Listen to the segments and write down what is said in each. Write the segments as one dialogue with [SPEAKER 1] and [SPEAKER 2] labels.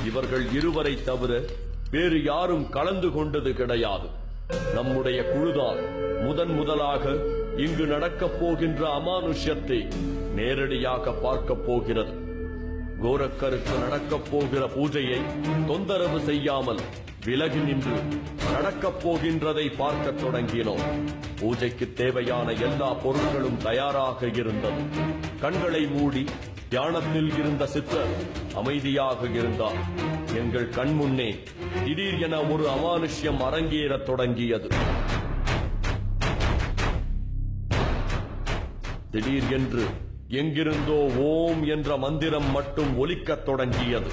[SPEAKER 1] இவர்கள் இருவரை தவிர வேறு யாரும் கலந்து கொண்டது கிடையாது. நம்முடைய குழுதான் முதலாக இங்கு நடக்கப் போகின்ற அமானுஷ்யத்தை நேரடியாக பார்க்கப் போகிறது. கோரக்கருக்கு நடக்கப் போகிற பூஜையை தொந்தரவு செய்யாமல் விலகி நின்று நடக்கப் போகின்றதை பார்க்க தொடங்கினோம். பூஜைக்கு தேவையான எல்லா பொருட்களும் தயாராக இருந்தது. கண்களை மூடி தியானத்தில் இருந்த சித்தர் அமைதியாக இருந்தார். எங்கள் கண்முன்னே திடீரென ஒரு அமானுஷ்யம் அரங்கேறத் தொடங்கியது. திடீரென்று எங்கிருந்தோ ஓம் என்ற மந்திரம் மட்டும் ஒலிக்கத் தொடங்கியது.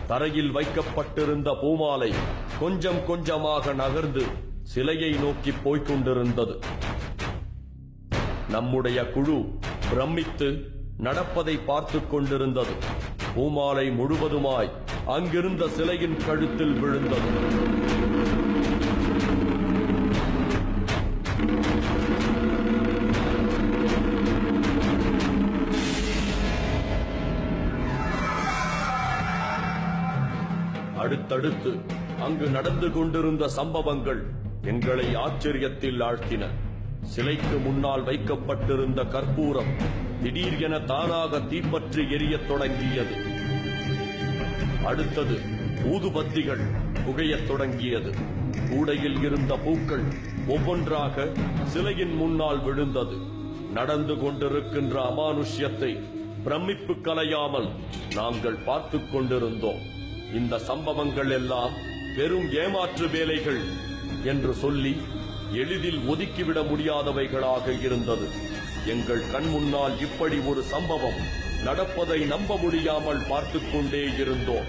[SPEAKER 1] தரையில் வைக்கப்பட்டிருந்த பூமாலை கொஞ்சம் கொஞ்சமாக நகர்ந்து சிலையை நோக்கி போய்க் கொண்டிருந்தது. நம்முடைய குழு பிரமித்து நடப்பதை பார்த்துக் கொண்டிருந்தது. பூமாலை முழுவதுமாய் அங்கிருந்த சிலையின் கழுத்தில் விழுந்தது. அடுத்தடுத்து அங்கு நடந்து கொண்டிருந்த சம்பவங்கள் எங்களை ஆச்சரியத்தில் ஆழ்த்தின. சிலைக்கு முன்னால் வைக்கப்பட்டிருந்த கற்பூரம் திடீரென தானாக தீப்பற்றி எரியத் தொடங்கியது. அடுத்தது ஊதுபத்திகள் புகையத் தொடங்கியது. கூடையில் இருந்த பூக்கள் ஒவ்வொன்றாக சிலையின் முன்னால் விழுந்தது. நடந்து கொண்டிருக்கின்ற அமானுஷ்யத்தை பிரமிப்பு கலையாமல் நாங்கள் பார்த்துக் கொண்டிருந்தோம். இந்த சம்பவங்கள் எல்லாம் வெறும் ஏமாற்று வேலைகள் என்று சொல்லி எளிதில் ஒதுக்கிவிட முடியாதவைகளாக இருந்தது. எங்கள் கண் முன்னால் இப்படி ஒரு சம்பவம் நடப்பதை நம்ப முடியாமல் பார்த்துக் கொண்டே இருந்தோம்.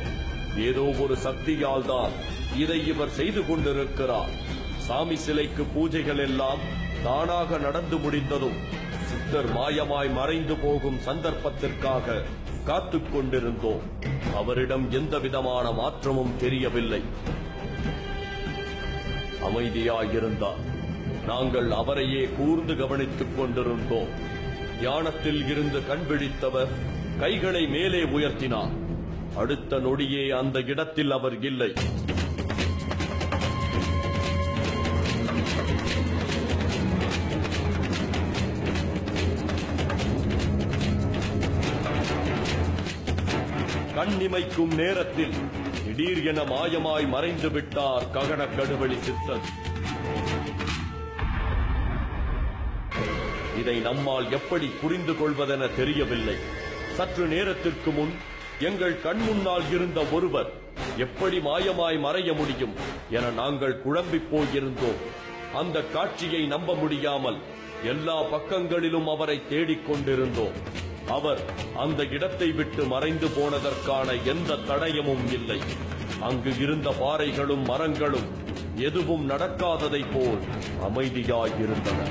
[SPEAKER 1] ஏதோ ஒரு சக்தியால் தான் இதை இவர் செய்து கொண்டிருக்கிறார். சாமி சிலைக்கு பூஜைகள் எல்லாம் தானாக நடந்து முடிந்ததும் சித்தர் மாயமாய் மறைந்து போகும் சந்தர்ப்பத்திற்காக காத்துக் கொண்டிருந்தோம். அவரிடம் எந்த விதமான மாற்றமும் தெரியவில்லை. அமைதியாயிருந்தார். நாங்கள் அவரையே கூர்ந்து கவனித்துக் கொண்டிருந்தோம். தியானத்தில் இருந்து கண் விழித்தவர் கைகளை மேலே உயர்த்தினார். அடுத்த நொடியே அந்த இடத்தில் அவர் இல்லை. கண்ணிமைக்கும் நேரத்தில் திடீரென மாயமாய் மறைந்து விட்டார் ககன கடுவெளி சித்தர். இதை நம்மால் எப்படி புரிந்து கொள்வதென தெரியவில்லை. சற்று நேரத்திற்கு முன் எங்கள் கண் முன்னால் இருந்த ஒருவர் எப்படி மாயமாய் மறைய முடியும் என நாங்கள் குழம்பிப் போயிருந்தோம். அந்த காட்சியை நம்ப முடியாமல் எல்லா பக்கங்களிலும் அவரை தேடிக் கொண்டிருந்தோம். அவர் அந்த இடத்தை விட்டு மறைந்து போனதற்கான எந்த தடயமும் இல்லை. அங்கு இருந்த பாறைகளும் மரங்களும் எதுவும் நடக்காததை போல் அமைதியாயிருந்தன.